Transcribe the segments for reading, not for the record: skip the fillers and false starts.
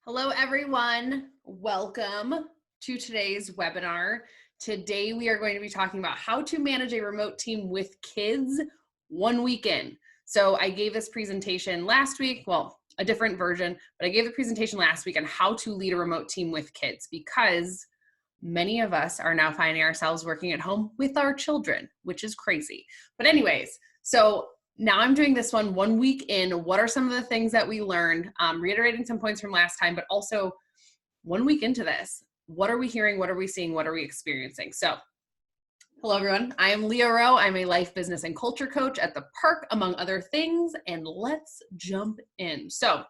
Hello, everyone. Welcome to today's webinar. Today, we are going to be talking about how to manage a remote team with kids 1 week in. So I gave this presentation last week, well, a different version, but I gave the presentation last week on how to lead a remote team with kids because many of us are now finding ourselves working at home with our children, which is crazy. But anyways, so now I'm doing this 1 week in. What are some of the things that we learned? Reiterating some points from last time, but also 1 week into this, what are we hearing? What are we seeing? What are we experiencing? So hello, everyone. I am Leah Rowe. I'm a life, business, and culture coach at the Park, among other things, and let's jump in. So a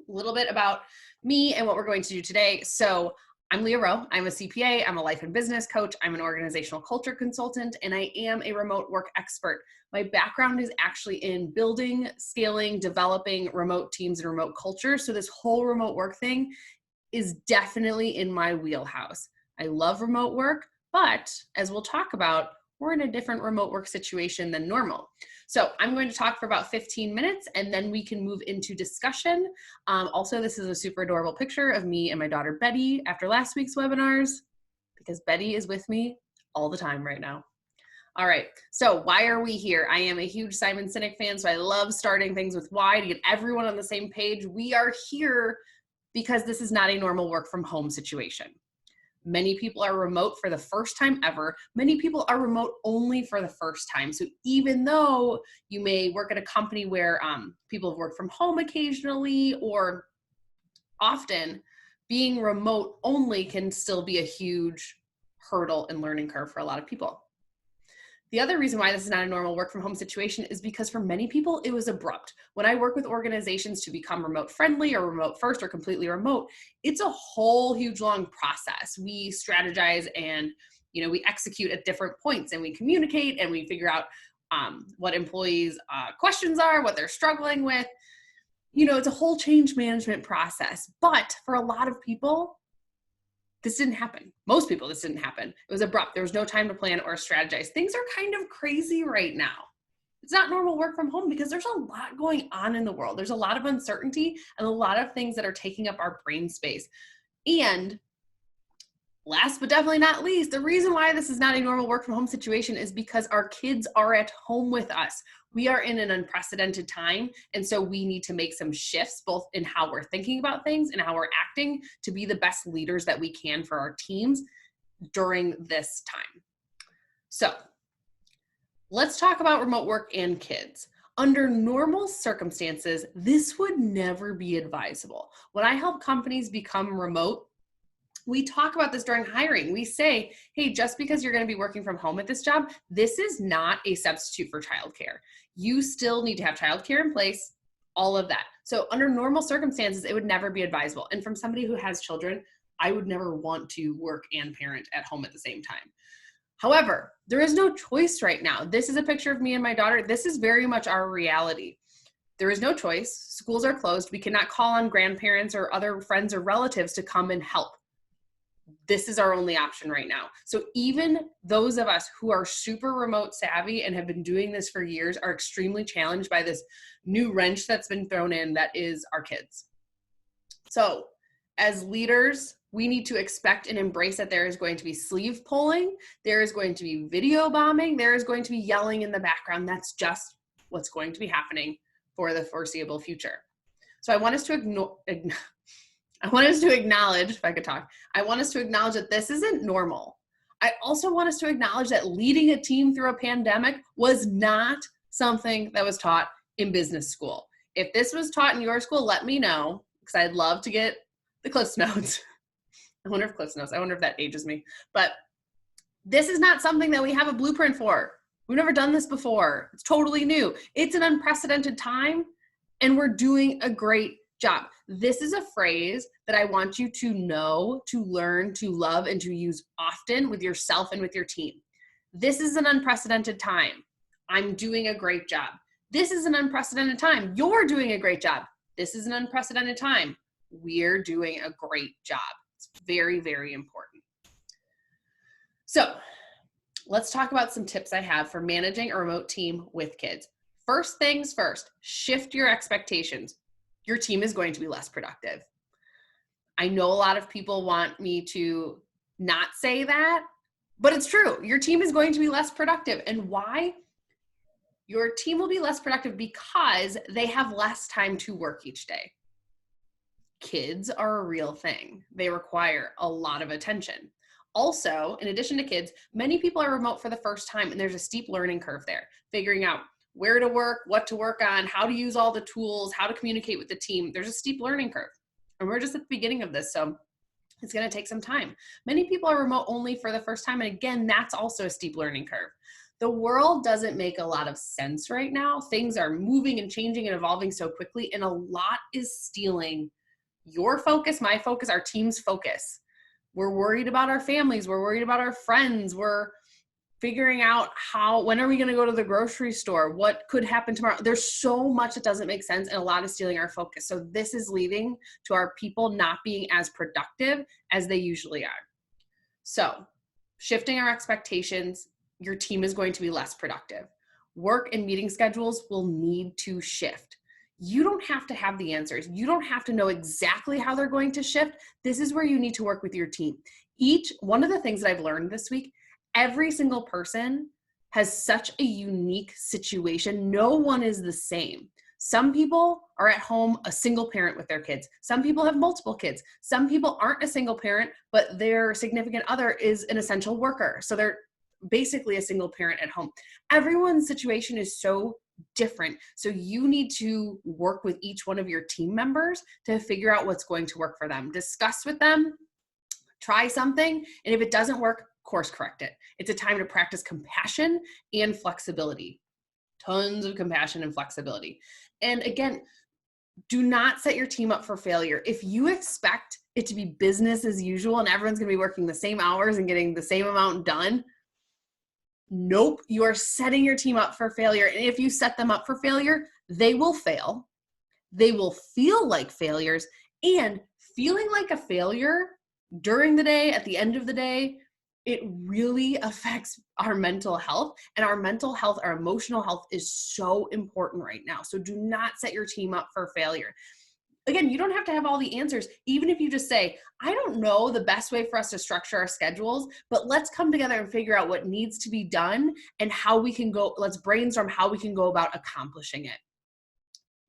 little bit about me and what we're going to do today. So I'm Leah Rowe. I'm a CPA. I'm a life and business coach. I'm an organizational culture consultant, and I am a remote work expert. My background is actually in building, scaling, developing remote teams and remote culture. So this whole remote work thing is definitely in my wheelhouse. I love remote work, but as we'll talk about, we're in a different remote work situation than normal. So I'm going to talk for about 15 minutes and then we can move into discussion. Also, this is a super adorable picture of me and my daughter Betty after last week's webinars because Betty is with me all the time right now. All right, so why are we here? I am a huge Simon Sinek fan, so I love starting things with why to get everyone on the same page. We are here because this is not a normal work from home situation. Many people are remote for the first time ever. Many people are remote only for the first time. So even though you may work at a company where people have worked from home occasionally or often, being remote only can still be a huge hurdle and learning curve for a lot of people. The other reason why this is not a normal work from home situation is because for many people, it was abrupt. When I work with organizations to become remote friendly or remote first or completely remote, it's a whole huge long process. We strategize and we execute at different points and we communicate and we figure out what employees' questions are, what they're struggling with. It's a whole change management process. But for a lot of people, this didn't happen. Most people, this didn't happen. It was abrupt. There was no time to plan or strategize. Things are kind of crazy right now. It's not normal work from home because there's a lot going on in the world. There's a lot of uncertainty and a lot of things that are taking up our brain space. And last but definitely not least, the reason why this is not a normal work from home situation is because our kids are at home with us. We are in an unprecedented time, and so we need to make some shifts both in how we're thinking about things and how we're acting to be the best leaders that we can for our teams during this time. So let's talk about remote work and kids. Under normal circumstances, this would never be advisable. When I help companies become remote, we talk about this during hiring. We say, hey, just because you're going to be working from home at this job, this is not a substitute for childcare. You still need to have childcare in place, all of that. So under normal circumstances, it would never be advisable. And from somebody who has children, I would never want to work and parent at home at the same time. However, there is no choice right now. This is a picture of me and my daughter. This is very much our reality. There is no choice. Schools are closed. We cannot call on grandparents or other friends or relatives to come and help. This is our only option right now. So even those of us who are super remote savvy and have been doing this for years are extremely challenged by this new wrench that's been thrown in that is our kids. So as leaders, we need to expect and embrace that there is going to be sleeve pulling, there is going to be video bombing, there is going to be yelling in the background. That's just what's going to be happening for the foreseeable future. So I want us to acknowledge, if I could talk, I want us to acknowledge that this isn't normal. I also want us to acknowledge that leading a team through a pandemic was not something that was taught in business school. If this was taught in your school, let me know, because I'd love to get the Cliffs Notes. I wonder if that ages me. But this is not something that we have a blueprint for. We've never done this before. It's totally new. It's an unprecedented time, and we're doing a great job. This is a phrase that I want you to know, to learn, to love, and to use often with yourself and with your team. This is an unprecedented time. I'm doing a great job. This is an unprecedented time. You're doing a great job. This is an unprecedented time. We're doing a great job. It's very, very important. So let's talk about some tips I have for managing a remote team with kids. First things first, shift your expectations. Your team is going to be less productive. I know a lot of people want me to not say that, but it's true. Your team is going to be less productive. And why? Your team will be less productive because they have less time to work each day. Kids are a real thing. They require a lot of attention. Also, in addition to kids, many people are remote for the first time, and there's a steep learning curve there, figuring out where to work, what to work on, how to use all the tools, how to communicate with the team. There's a steep learning curve. And we're just at the beginning of this, so it's going to take some time. Many people are remote only for the first time, and again, that's also a steep learning curve. The world doesn't make a lot of sense right now. Things are moving and changing and evolving so quickly, and a lot is stealing your focus, my focus, our team's focus. We're worried about our families. We're worried about our friends. We're figuring out when are we going to go to the grocery store? What could happen tomorrow? There's so much that doesn't make sense, and a lot is stealing our focus. So this is leading to our people not being as productive as they usually are. So shifting our expectations, your team is going to be less productive. Work and meeting schedules will need to shift. You don't have to have the answers. You don't have to know exactly how they're going to shift. This is where you need to work with your team. One of the things that I've learned this week, every single person has such a unique situation. No one is the same. Some people are at home a single parent with their kids. Some people have multiple kids. Some people aren't a single parent, but their significant other is an essential worker. So they're basically a single parent at home. Everyone's situation is so different. So you need to work with each one of your team members to figure out what's going to work for them. Discuss with them, try something, and if it doesn't work, course correct it. It's a time to practice compassion and flexibility. Tons of compassion and flexibility. And again, do not set your team up for failure. If you expect it to be business as usual and everyone's going to be working the same hours and getting the same amount done, nope, you are setting your team up for failure. And if you set them up for failure, they will fail. They will feel like failures, and feeling like a failure during the day, at the end of the day, it really affects our mental health, and our mental health, our emotional health is so important right now. So do not set your team up for failure. Again, you don't have to have all the answers. Even if you just say, I don't know the best way for us to structure our schedules, but let's come together and figure out what needs to be done and how we can go, let's brainstorm how we can go about accomplishing it.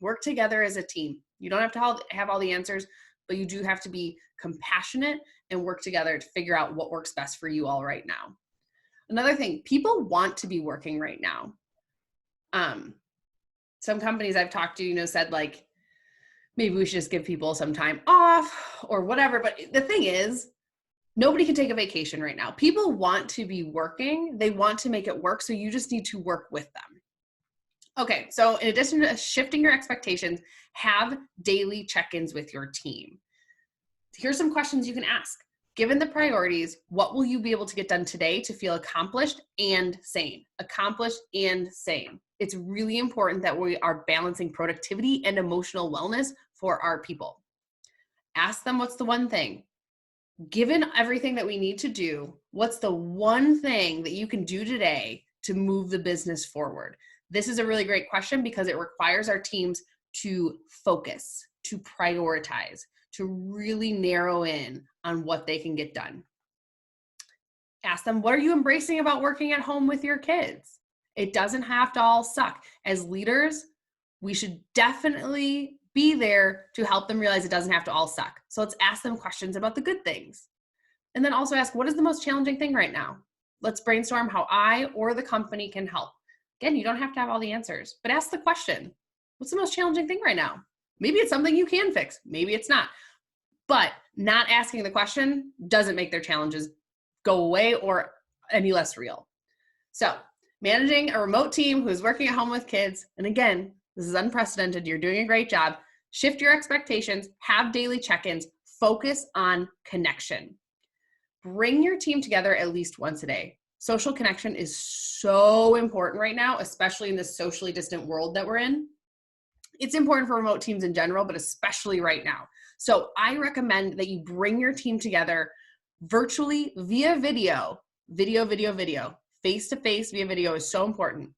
Work together as a team. You don't have to have all the answers, but you do have to be compassionate and work together to figure out what works best for you all right now. Another thing, people want to be working right now. Some companies I've talked to, said like, maybe we should just give people some time off or whatever. But the thing is, nobody can take a vacation right now. People want to be working. They want to make it work. So you just need to work with them. Okay, so in addition to shifting your expectations, have daily check-ins with your team. Here's some questions you can ask. Given the priorities, what will you be able to get done today to feel accomplished and sane? Accomplished and sane. It's really important that we are balancing productivity and emotional wellness for our people. Ask them what's the one thing. Given everything that we need to do, what's the one thing that you can do today to move the business forward? This is a really great question because it requires our teams to focus, to prioritize, to really narrow in on what they can get done. Ask them, what are you embracing about working at home with your kids? It doesn't have to all suck. As leaders, we should definitely be there to help them realize it doesn't have to all suck. So let's ask them questions about the good things. And then also ask, what is the most challenging thing right now? Let's brainstorm how I or the company can help. Again, you don't have to have all the answers, but ask the question, what's the most challenging thing right now? Maybe it's something you can fix. Maybe it's not. But not asking the question doesn't make their challenges go away or any less real. So managing a remote team who's working at home with kids, and again, this is unprecedented. You're doing a great job. Shift your expectations, have daily check-ins, focus on connection. Bring your team together at least once a day. Social connection is so important right now, especially in this socially distant world that we're in. It's important for remote teams in general, but especially right now. So I recommend that you bring your team together virtually via video, face-to-face via video is so important.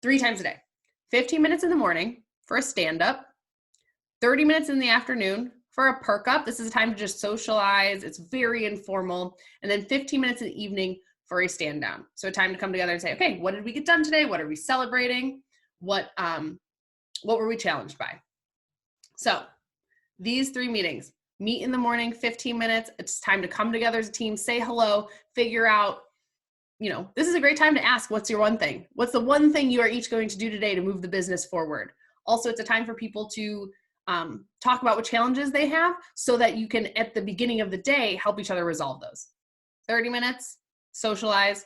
3 times a day, 15 minutes in the morning for a stand-up, 30 minutes in the afternoon for for a perk up. This is a time to just socialize. It's very informal. And then 15 minutes in the evening for a stand down. So a time to come together and say, okay, what did we get done today? What are we celebrating? What were we challenged by? So these 3 meetings, meet in the morning, 15 minutes. It's time to come together as a team, say hello, figure out, this is a great time to ask, what's your one thing? What's the one thing you are each going to do today to move the business forward? Also, it's a time for people to talk about what challenges they have so that you can, at the beginning of the day, help each other resolve those. 30 minutes, socialize,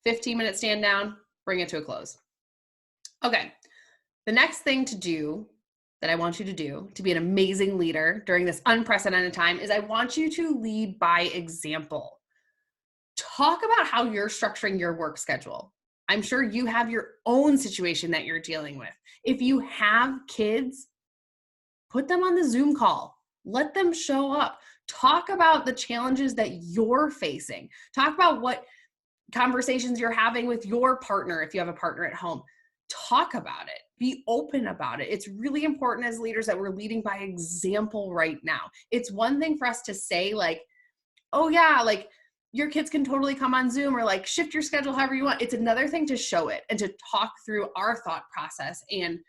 15-minute stand down, bring it to a close. Okay, the next thing to do that I want you to do to be an amazing leader during this unprecedented time is I want you to lead by example. Talk about how you're structuring your work schedule. I'm sure you have your own situation that you're dealing with. If you have kids, put them on the Zoom call. Let them show up. Talk about the challenges that you're facing. Talk about what conversations you're having with your partner if you have a partner at home. Talk about it. Be open about it. It's really important as leaders that we're leading by example right now. It's one thing for us to say like, oh yeah, like your kids can totally come on Zoom or like shift your schedule however you want. It's another thing to show it and to talk through our thought process. And,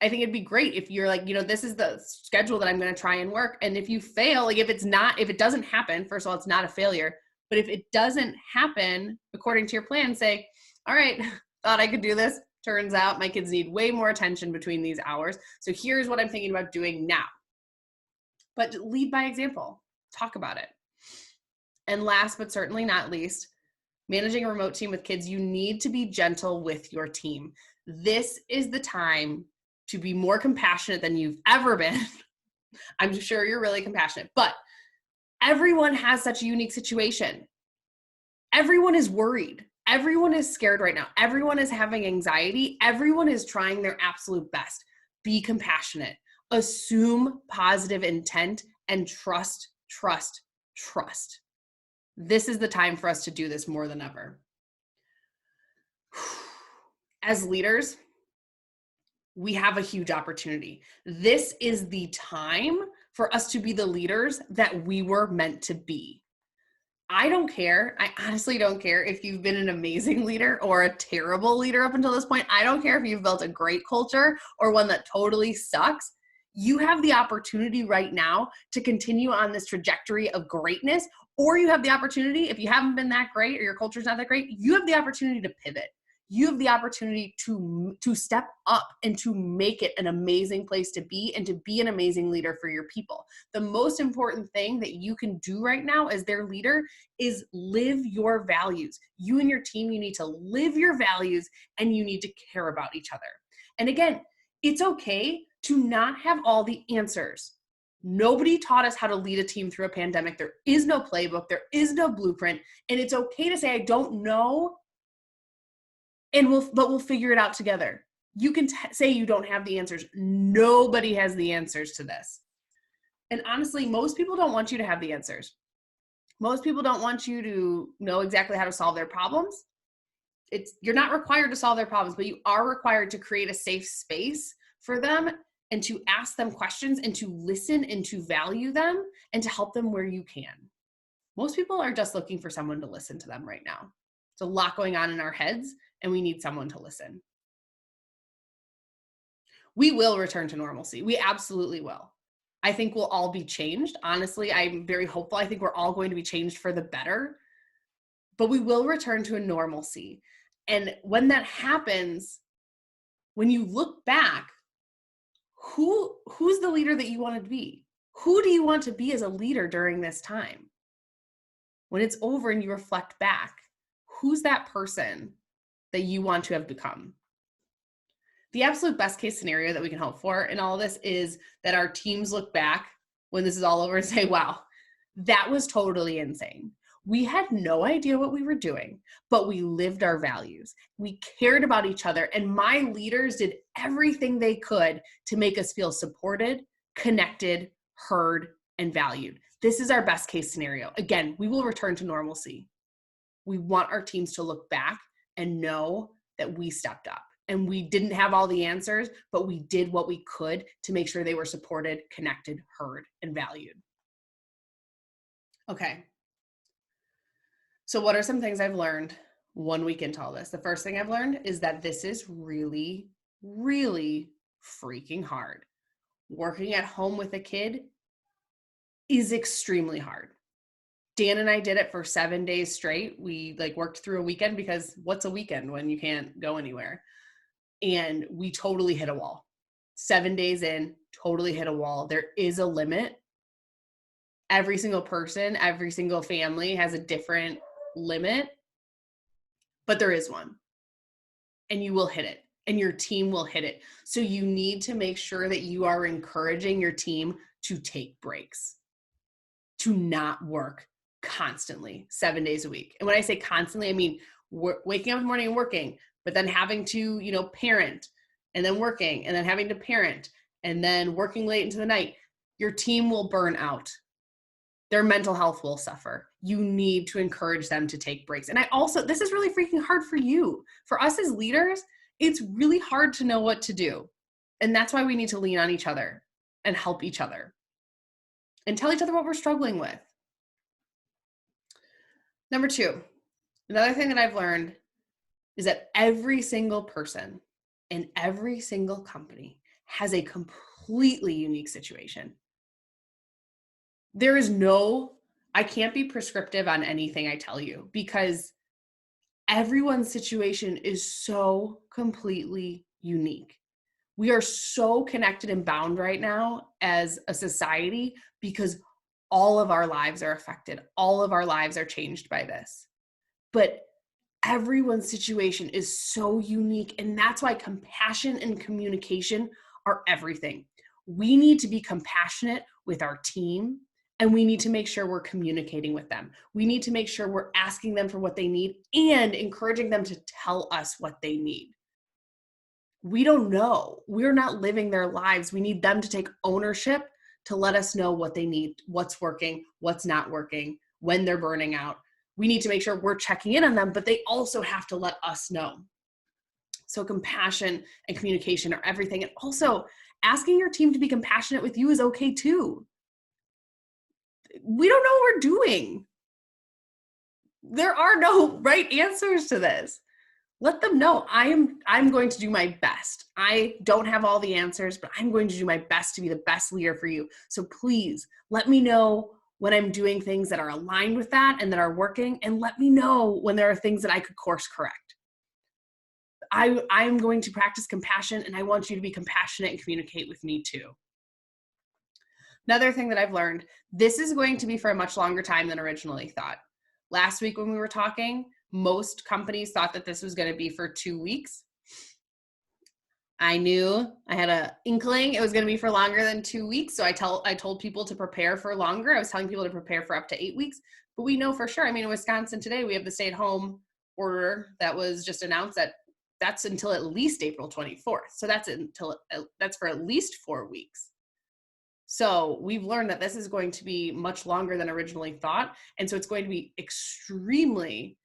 I think it'd be great if you're like, this is the schedule that I'm going to try and work. And if you fail, like if it doesn't happen, first of all, it's not a failure. But if it doesn't happen according to your plan, say, all right, thought I could do this. Turns out my kids need way more attention between these hours. So here's what I'm thinking about doing now. But lead by example. Talk about it. And last but certainly not least, managing a remote team with kids, you need to be gentle with your team. This is the time to be more compassionate than you've ever been. I'm sure you're really compassionate, but everyone has such a unique situation. Everyone is worried. Everyone is scared right now. Everyone is having anxiety. Everyone is trying their absolute best. Be compassionate. Assume positive intent and trust. This is the time for us to do this more than ever. As leaders, we have a huge opportunity. This is the time for us to be the leaders that we were meant to be. I don't care. I honestly don't care if you've been an amazing leader or a terrible leader up until this point. I don't care if you've built a great culture or one that totally sucks. You have the opportunity right now to continue on this trajectory of greatness, or you have the opportunity, if you haven't been that great or your culture's not that great, you have the opportunity to pivot. You have the opportunity to step up and to make it an amazing place to be and to be an amazing leader for your people. The most important thing that you can do right now as their leader is live your values. You and your team, you need to live your values and you need to care about each other. And again, it's okay to not have all the answers. Nobody taught us how to lead a team through a pandemic. There is no playbook. There is no blueprint. And it's okay to say, I don't know. But we'll figure it out together. You can say you don't have the answers. Nobody has the answers to this. And honestly, most people don't want you to have the answers. Most people don't want you to know exactly how to solve their problems. You're not required to solve their problems, but you are required to create a safe space for them and to ask them questions and to listen and to value them and to help them where you can. Most people are just looking for someone to listen to them right now. There's a lot going on in our heads, and we need someone to listen. We will return to normalcy. We absolutely will. I think we'll all be changed. Honestly, I'm very hopeful. I think we're all going to be changed for the better, but we will return to a normalcy. And when that happens, when you look back, who's the leader that you wanted to be? Who do you want to be as a leader during this time? When it's over and you reflect back, who's that person that you want to have become? The absolute best case scenario that we can hope for in all of this is that our teams look back when this is all over and say, wow, that was totally insane. We had no idea what we were doing, but we lived our values. We cared about each other, and my leaders did everything they could to make us feel supported, connected, heard, and valued. This is our best case scenario. Again, we will return to normalcy. We want our teams to look back and know that we stepped up and we didn't have all the answers, but we did what we could to make sure they were supported, connected, heard, and valued. Okay. So what are some things I've learned 1 week into all this? The first thing I've learned is that this is really, really freaking hard. Working at home with a kid is extremely hard. Dan and I did it for 7 days straight. We worked through a weekend, because what's a weekend when you can't go anywhere? And we totally hit a wall. 7 days in, totally hit a wall. There is a limit. Every single person, every single family has a different limit, but there is one. And you will hit it, and your team will hit it. So you need to make sure that you are encouraging your team to take breaks, to not work constantly 7 days a week. And when I say constantly, I mean waking up in the morning and working, but then having to, parent, and then working, and then having to parent, and then working late into the night. Your team will burn out. Their mental health will suffer. You need to encourage them to take breaks. And this is really freaking hard for you. For us as leaders, it's really hard to know what to do. And that's why we need to lean on each other and help each other and tell each other what we're struggling with. Number 2, another thing that I've learned is that every single person in every single company has a completely unique situation. I can't be prescriptive on anything I tell you, because everyone's situation is so completely unique. We are so connected and bound right now as a society because all of our lives are affected. All of our lives are changed by this. But everyone's situation is so unique, and that's why compassion and communication are everything. We need to be compassionate with our team, and we need to make sure we're communicating with them. We need to make sure we're asking them for what they need and encouraging them to tell us what they need. We don't know. We're not living their lives. We need them to take ownership to let us know what they need, what's working, what's not working, when they're burning out. We need to make sure we're checking in on them, but they also have to let us know. So compassion and communication are everything. And also, asking your team to be compassionate with you is okay too. We don't know what we're doing. There are no right answers to this. Let them know I'm going to do my best. I don't have all the answers, but I'm going to do my best to be the best leader for you. So please let me know when I'm doing things that are aligned with that and that are working, and let me know when there are things that I could course correct. I'm going to practice compassion, and I want you to be compassionate and communicate with me too. Another thing that I've learned, this is going to be for a much longer time than originally thought. Last week when we were talking, most companies thought that this was going to be for 2 weeks. I knew, I had an inkling it was going to be for longer than 2 weeks. So I told people to prepare for longer. I was telling people to prepare for up to 8 weeks, but we know for sure. I mean, in Wisconsin today, we have the stay-at-home order that was just announced that's until at least April 24th. So that's for at least 4 weeks. So we've learned that this is going to be much longer than originally thought. And so it's going to be extremely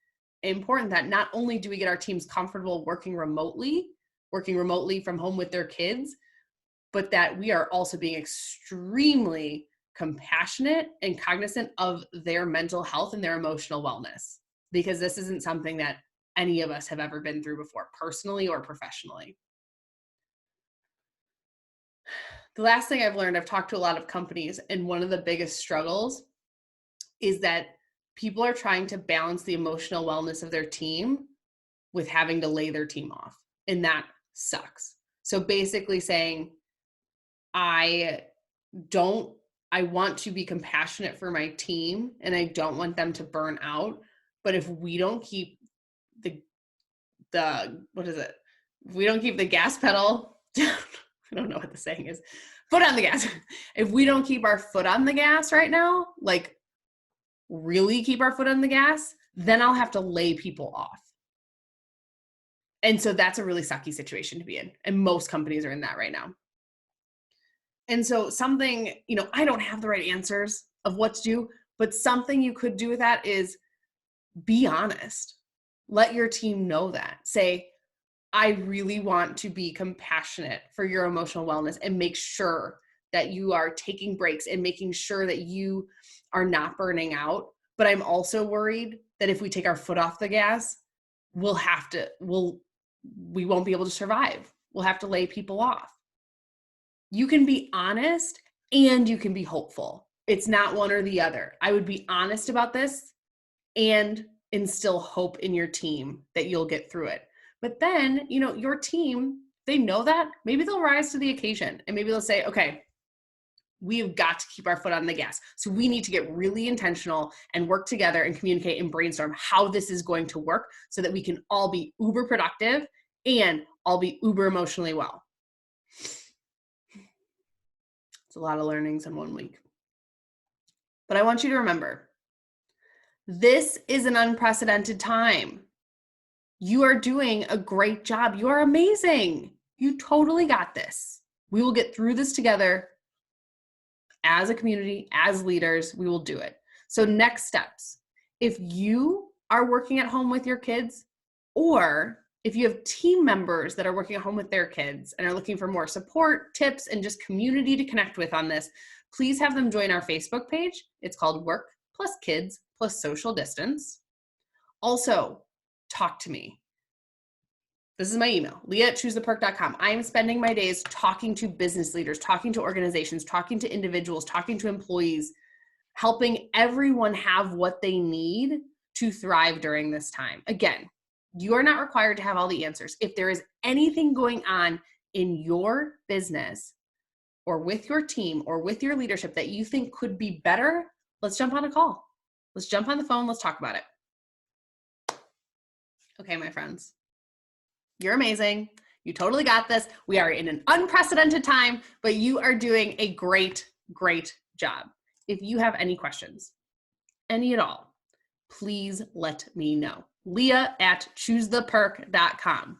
important that not only do we get our teams comfortable working remotely from home with their kids, but that we are also being extremely compassionate and cognizant of their mental health and their emotional wellness, because this isn't something that any of us have ever been through before, personally or professionally. The last thing I've learned, I've talked to a lot of companies, and one of the biggest struggles is that people are trying to balance the emotional wellness of their team with having to lay their team off. And that sucks. So basically saying, I want to be compassionate for my team, and I don't want them to burn out. But if we don't keep if we don't keep the gas pedal down, I don't know what the saying is, foot on the gas. If we don't keep our foot on the gas right now, like really keep our foot on the gas, then I'll have to lay people off. And so that's a really sucky situation to be in. And most companies are in that right now. And so something, I don't have the right answers of what to do, but something you could do with that is be honest. Let your team know that. Say, I really want to be compassionate for your emotional wellness and make sure that you are taking breaks and making sure that you are not burning out. But I'm also worried that if we take our foot off the gas, we won't be able to survive. We'll have to lay people off. You can be honest and you can be hopeful. It's not one or the other. I would be honest about this and instill hope in your team that you'll get through it. But then, your team, they know that, maybe they'll rise to the occasion and maybe they'll say, okay, we've got to keep our foot on the gas. So we need to get really intentional and work together and communicate and brainstorm how this is going to work so that we can all be uber productive and all be uber emotionally well. It's a lot of learnings in 1 week. But I want you to remember, this is an unprecedented time. You are doing a great job. You are amazing. You totally got this. We will get through this together as a community, as leaders. We will do it. So next steps, if you are working at home with your kids, or if you have team members that are working at home with their kids and are looking for more support, tips, and just community to connect with on this, please have them join our Facebook page. It's called Work Plus Kids Plus Social Distance. Also, talk to me. This is my email, leah@choosetheperk.com. I am spending my days talking to business leaders, talking to organizations, talking to individuals, talking to employees, helping everyone have what they need to thrive during this time. Again, you are not required to have all the answers. If there is anything going on in your business or with your team or with your leadership that you think could be better, let's jump on a call. Let's jump on the phone. Let's talk about it. Okay, my friends, you're amazing. You totally got this. We are in an unprecedented time, but you are doing a great, great job. If you have any questions, any at all, please let me know. leah@choosetheperk.com.